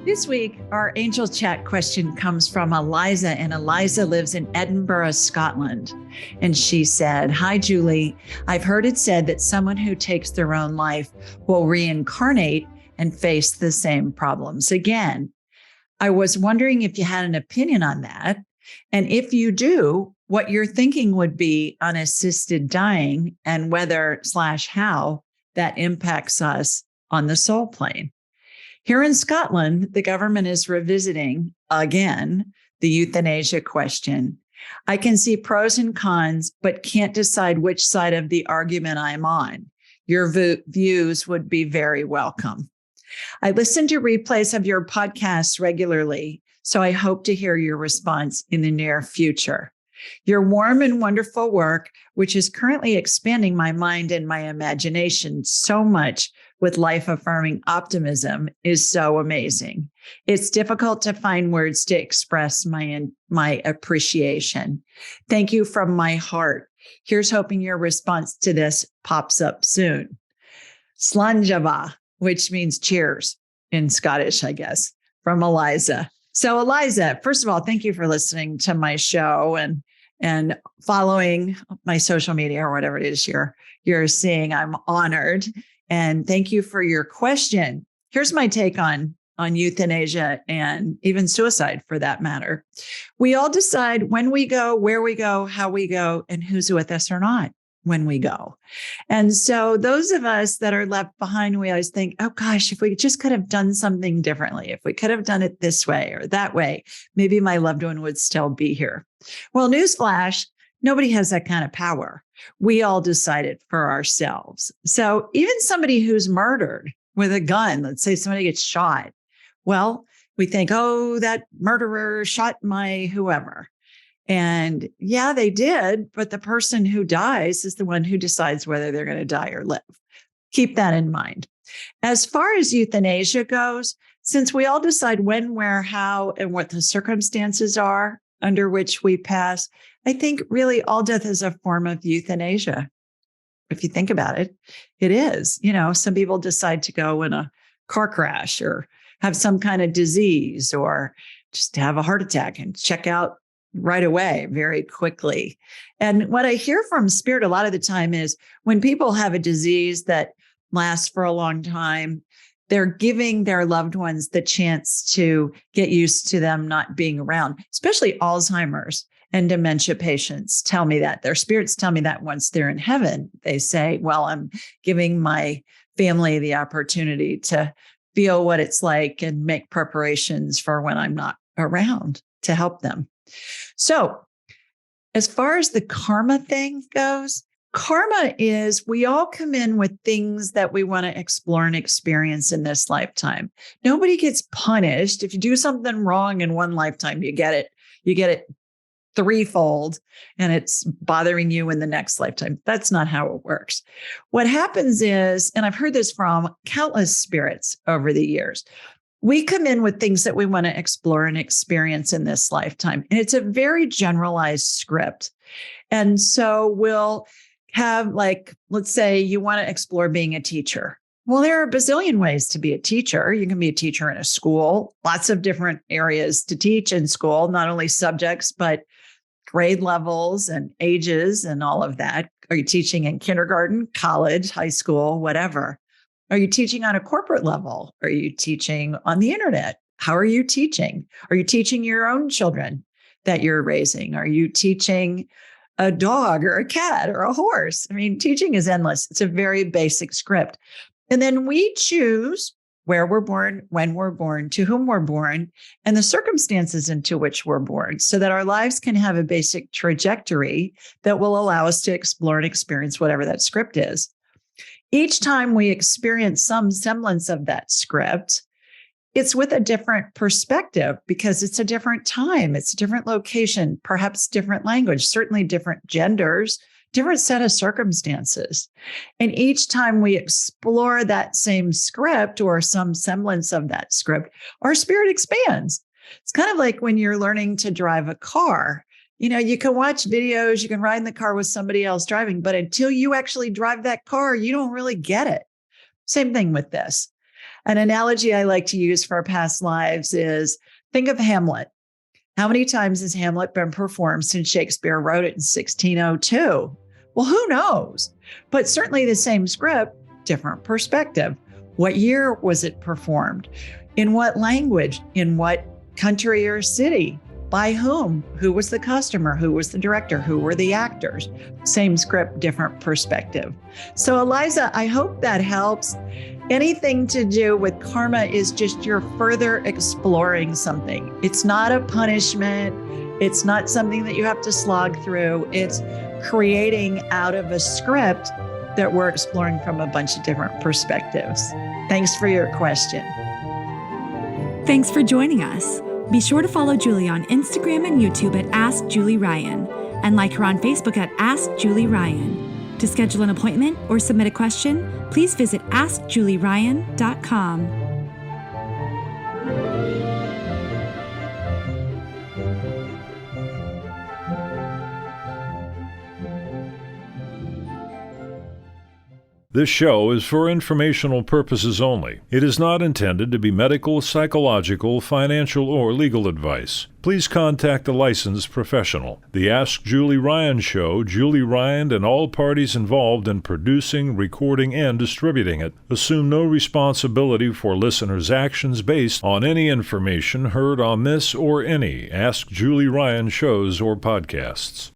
This week, our Angel Chat question comes from Eliza, and Eliza lives in Edinburgh, Scotland. And she said, "Hi, Julie. I've heard it said that someone who takes their own life will reincarnate and face the same problems again. I was wondering if you had an opinion on that. And if you do, what your thinking would be on assisted dying and whether/how that impacts us on the soul plane." Here in Scotland, the government is revisiting again the euthanasia question. I can see pros and cons, but can't decide which side of the argument I'm on. Your views would be very welcome. I listen to replays of your podcasts regularly, so I hope to hear your response in the near future. Your warm and wonderful work, which is currently expanding my mind and my imagination so much with life-affirming optimism, is so amazing. It's difficult to find words to express my appreciation. Thank you from my heart. Here's hoping your response to this pops up soon. Slanjava, which means cheers in Scottish, I guess, from Eliza. So Eliza, first of all, thank you for listening to my show and following my social media or whatever it is you're seeing. I'm honored. And thank you for your question. Here's my take on euthanasia and even suicide for that matter. We all decide when we go, where we go, how we go, and who's with us or not when we go. And so those of us that are left behind, we always think, oh gosh, if we just could have done something differently, if we could have done it this way or that way, maybe my loved one would still be here. Well, newsflash, nobody has that kind of power. We all decide it for ourselves. So even somebody who's murdered with a gun, let's say somebody gets shot, well, we think, oh, that murderer shot my whoever. And yeah, they did, but the person who dies is the one who decides whether they're going to die or live. Keep that in mind. As far as euthanasia goes, since we all decide when, where, how, and what the circumstances are under which we pass, I think really all death is a form of euthanasia. If you think about it, it is. You know, some people decide to go in a car crash or have some kind of disease or just have a heart attack and check out right away, very quickly. And what I hear from spirit a lot of the time is when people have a disease that lasts for a long time, they're giving their loved ones the chance to get used to them not being around, especially Alzheimer's and dementia patients tell me that. Their spirits tell me that once they're in heaven, they say, well, I'm giving my family the opportunity to feel what it's like and make preparations for when I'm not around to help them. So as far as the karma thing goes, karma is we all come in with things that we want to explore and experience in this lifetime. Nobody gets punished. If you do something wrong in one lifetime, you get it threefold and it's bothering you in the next lifetime. That's not how it works. What happens is, and I've heard this from countless spirits over the years, we come in with things that we want to explore and experience in this lifetime. And it's a very generalized script. And so we'll have, like, let's say you want to explore being a teacher. Well, there are a bazillion ways to be a teacher. You can be a teacher in a school, lots of different areas to teach in school, not only subjects, but grade levels and ages and all of that. Are you teaching in kindergarten, college, high school, whatever? Are you teaching on a corporate level? Are you teaching on the internet? How are you teaching? Are you teaching your own children that you're raising? Are you teaching a dog or a cat or a horse? I mean, teaching is endless. It's a very basic script. And then we choose where we're born, when we're born, to whom we're born, and the circumstances into which we're born, so that our lives can have a basic trajectory that will allow us to explore and experience whatever that script is. Each time we experience some semblance of that script, it's with a different perspective because it's a different time, it's a different location, perhaps different language, certainly different genders, different set of circumstances. And each time we explore that same script or some semblance of that script, our spirit expands. It's kind of like when you're learning to drive a car. You know, you can watch videos, you can ride in the car with somebody else driving, but until you actually drive that car, you don't really get it. Same thing with this. An analogy I like to use for our past lives is think of Hamlet. How many times has Hamlet been performed since Shakespeare wrote it in 1602? Well, who knows? But certainly the same script, different perspective. What year was it performed? In what language? In what country or city? By whom? Who was the customer? Who was the director? Who were the actors? Same script, different perspective. So Eliza, I hope that helps. Anything to do with karma is just you're further exploring something. It's not a punishment. It's not something that you have to slog through. It's creating out of a script that we're exploring from a bunch of different perspectives. Thanks for your question. Thanks for joining us. Be sure to follow Julie on Instagram and YouTube at Ask Julie Ryan and like her on Facebook at Ask Julie Ryan. To schedule an appointment or submit a question, please visit AskJulieRyan.com. This show is for informational purposes only. It is not intended to be medical, psychological, financial, or legal advice. Please contact a licensed professional. The Ask Julie Ryan Show, Julie Ryan and all parties involved in producing, recording, and distributing it assume no responsibility for listeners' actions based on any information heard on this or any Ask Julie Ryan shows or podcasts.